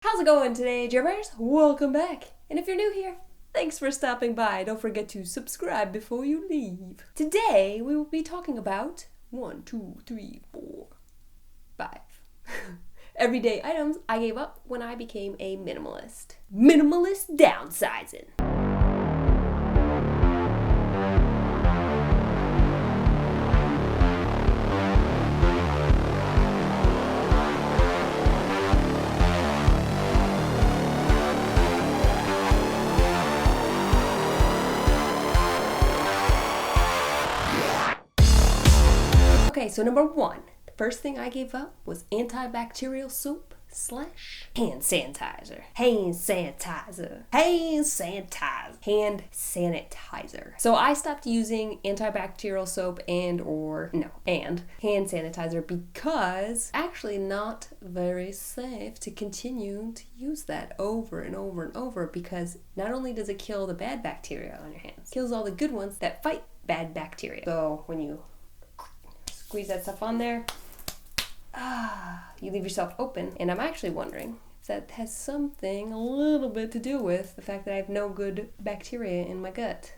How's it going today, Jera? Welcome back. And if you're new here, thanks for stopping by. Don't forget to subscribe before you leave. Today, we will be talking about 1, 2, 3, 4, 5 everyday items I gave up when I became a minimalist. Minimalist Downsizing. Okay, so number 1, the first thing I gave up was antibacterial soap / hand sanitizer. Hand sanitizer. Hand sanitizer. Hand sanitizer. So I stopped using antibacterial soap and hand sanitizer because actually not very safe to continue to use that over and over and over, because not only does it kill the bad bacteria on your hands, it kills all the good ones that fight bad bacteria. So when you squeeze that stuff on there, you leave yourself open. And I'm actually wondering if that has something a little bit to do with the fact that I have no good bacteria in my gut,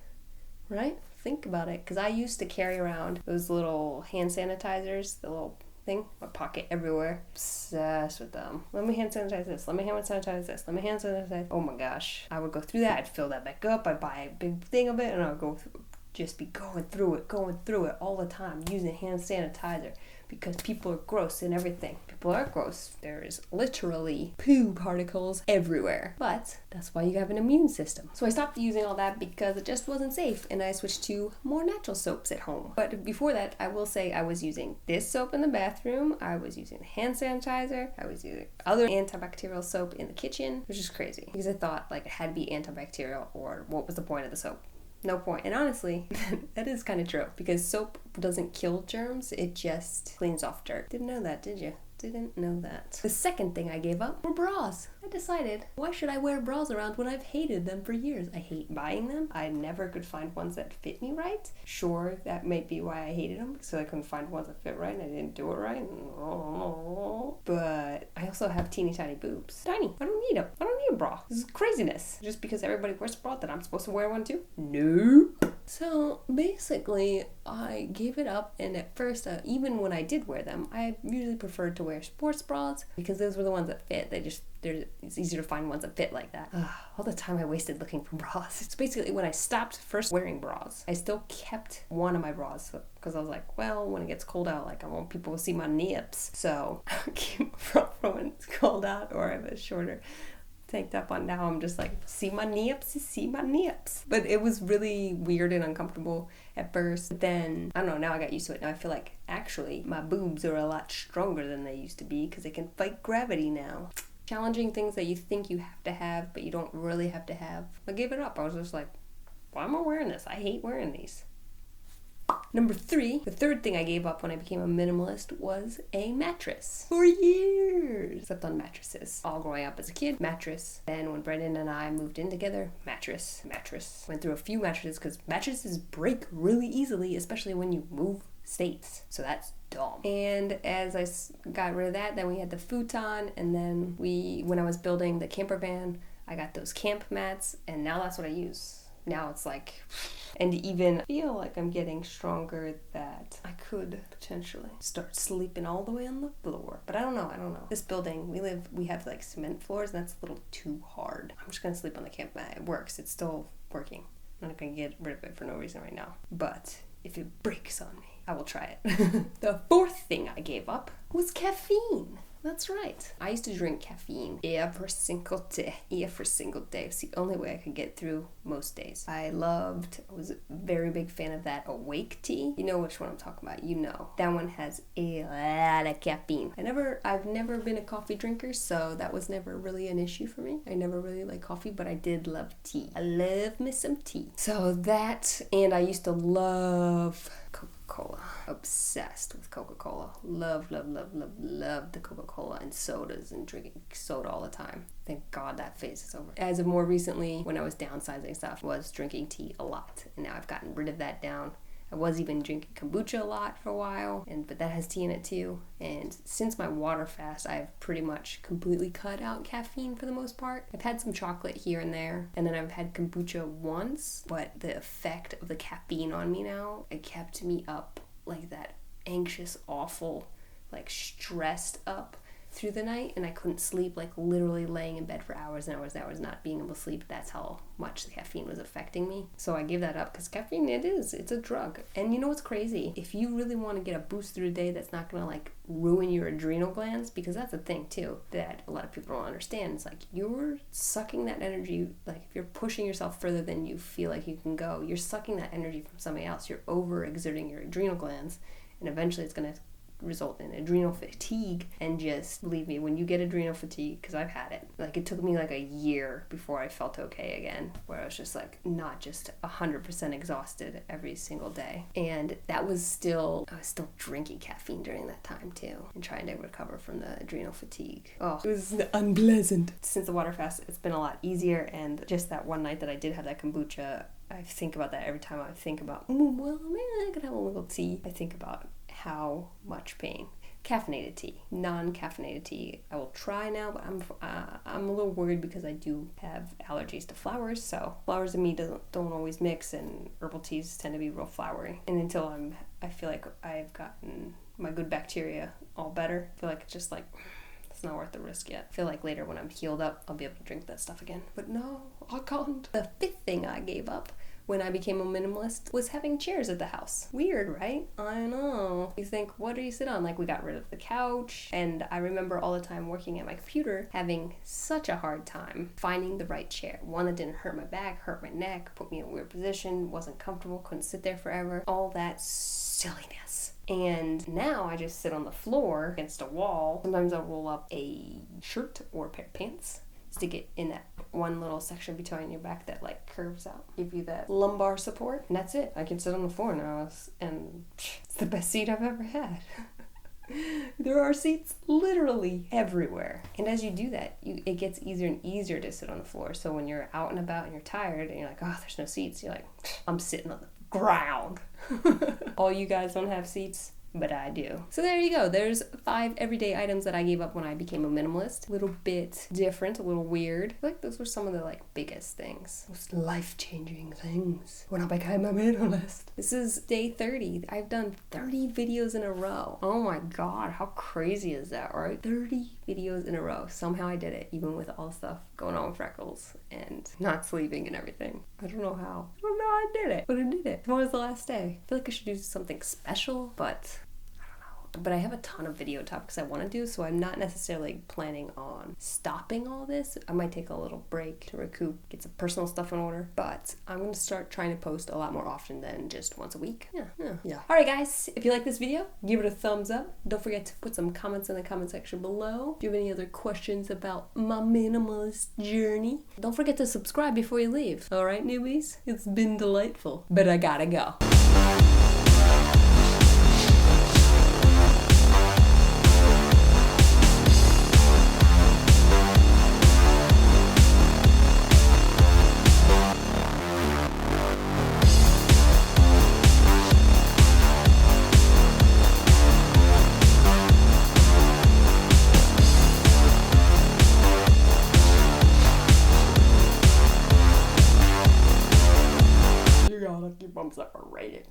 right? Think about it, because I used to carry around those little hand sanitizers, the little thing in my pocket everywhere. Obsessed with them. Let me hand sanitize this. Let me hand sanitize this. Let me hand sanitize. Oh my gosh. I would go through that. I'd fill that back up. I'd buy a big thing of it, and I'd just be going through it all the time, using hand sanitizer, because people are gross and everything. People are gross. There is literally poo particles everywhere. But that's why you have an immune system. So I stopped using all that because it just wasn't safe, and I switched to more natural soaps at home. But before that, I will say I was using this soap in the bathroom, I was using hand sanitizer, I was using other antibacterial soap in the kitchen, which is crazy because I thought like it had to be antibacterial, or what was the point of the soap? No point. And honestly, that is kind of true, because soap doesn't kill germs, it just cleans off dirt. Didn't know that, did you? Didn't know that. The second thing I gave up were bras. I decided, why should I wear bras around when I've hated them for years? I hate buying them. I never could find ones that fit me right. Sure, that might be why I hated them, because I couldn't find ones that fit right and I didn't do it right. But I also have teeny tiny boobs. Tiny. I don't need them. I don't need a bra. This is craziness. Just because everybody wears a bra that I'm supposed to wear one too? No. So basically, I gave it up, and at first, even when I did wear them, I usually preferred to wear sports bras because those were the ones that fit. It's easier to find ones that fit like that. All the time I wasted looking for bras. It's basically when I stopped first wearing bras, I still kept one of my bras because I was like, well, when it gets cold out, like I want people to see my nips. So I keep from when it's cold out, or I have a shorter tank top on now. I'm just like, see my nips. But it was really weird and uncomfortable at first. But then, I don't know, now I got used to it. Now I feel like actually my boobs are a lot stronger than they used to be because they can fight gravity now. Challenging things that you think you have to have, but you don't really have to have. I gave it up. I was just like, why am I wearing this? I hate wearing these. Number 3, the third thing I gave up when I became a minimalist was a mattress. For years, slept on mattresses. All growing up as a kid, mattress. Then when Brendan and I moved in together, mattress. Went through a few mattresses because mattresses break really easily, especially when you move states. So that's dumb. And as I got rid of that, then we had the futon, and then when I was building the camper van, I got those camp mats, and now that's what I use. Now it's like, and even feel like I'm getting stronger that I could potentially start sleeping all the way on the floor. But I don't know. This building we have like cement floors, and that's a little too hard. I'm just gonna sleep on the camp mat. It works. It's still working. I'm not gonna get rid of it for no reason right now. But if it breaks on me, I will try it. The fourth thing I gave up was caffeine. That's right. I used to drink caffeine every single day. It's the only way I could get through most days. I was a very big fan of that awake tea. You know which one I'm talking about. You know. That one has a lot of caffeine. I've never been a coffee drinker, so that was never really an issue for me. I never really liked coffee, but I did love tea. I love me some tea. So that, and I used to love Coca-Cola. Obsessed with Coca-Cola. Love the Coca-Cola and sodas, and drinking soda all the time. Thank God that phase is over. As of more recently, when I was downsizing stuff, was drinking tea a lot. And now I've gotten rid of that down. I was even drinking kombucha a lot for a while, but that has tea in it too. And since my water fast, I've pretty much completely cut out caffeine for the most part. I've had some chocolate here and there, and then I've had kombucha once, but the effect of the caffeine on me now, it kept me up like that anxious, awful, like stressed up through the night, and I couldn't sleep, like literally laying in bed for hours and hours and hours not being able to sleep. That's how much the caffeine was affecting me. So I gave that up because caffeine, it's a drug. And you know what's crazy? If you really want to get a boost through the day that's not gonna like ruin your adrenal glands, because that's a thing too that a lot of people don't understand. It's like you're sucking that energy, like if you're pushing yourself further than you feel like you can go, you're sucking that energy from somebody else. You're overexerting your adrenal glands, and eventually it's gonna result in adrenal fatigue. And just believe me, when you get adrenal fatigue, because I've had it, like it took me like a year before I felt okay again, where I was just like not just 100% exhausted every single day. And I was still drinking caffeine during that time too, and trying to recover from the adrenal fatigue. Oh, it was unpleasant. Since the water fast, it's been a lot easier, and just that one night that I did have that kombucha, I think about that every time I think about, well, maybe I could have a little tea. I think about how much pain. Caffeinated tea, non-caffeinated tea, I will try now, but I'm a little worried because I do have allergies to flowers, so flowers and me don't always mix, and herbal teas tend to be real flowery. And until I feel like I've gotten my good bacteria all better, I feel like it's just like, it's not worth the risk yet. I feel like later when I'm healed up, I'll be able to drink that stuff again. But no, I can't. The fifth thing I gave up when I became a minimalist was having chairs at the house. Weird, right? I know. You think, what do you sit on? Like, we got rid of the couch, and I remember all the time working at my computer having such a hard time finding the right chair. One that didn't hurt my back, hurt my neck, put me in a weird position, wasn't comfortable, couldn't sit there forever. All that silliness. And now I just sit on the floor against a wall. Sometimes I'll roll up a shirt or a pair of pants, stick it in that one little section between your back that like curves out, give you that lumbar support, and that's it. I can sit on the floor now, and it's the best seat I've ever had. There are seats literally everywhere. And as you do that, it gets easier and easier to sit on the floor. So when you're out and about and you're tired and you're like, oh, there's no seats, you're like, I'm sitting on the ground. All you guys don't have seats, but I do. So there you go. There's 5 everyday items that I gave up when I became a minimalist. A little bit different, a little weird. I feel like those were some of the biggest things. Most life-changing things when I became a minimalist. This is day 30. I've done 30 videos in a row. Oh my god, how crazy is that, right? 30 videos in a row. Somehow I did it, even with all the stuff going on with freckles and not sleeping and everything. I don't know how. I don't know how I did it, but I did it. When was the last day? I feel like I should do something special, but I have a ton of video topics I want to do, so I'm not necessarily planning on stopping all this. I might take a little break to recoup, get some personal stuff in order, but I'm going to start trying to post a lot more often than just once a week. Yeah. Alright guys, if you like this video, give it a thumbs up. Don't forget to put some comments in the comment section below. Do you have any other questions about my minimalist journey? Don't forget to subscribe before you leave. Alright newbies, it's been delightful, but I gotta go. Keep them separated.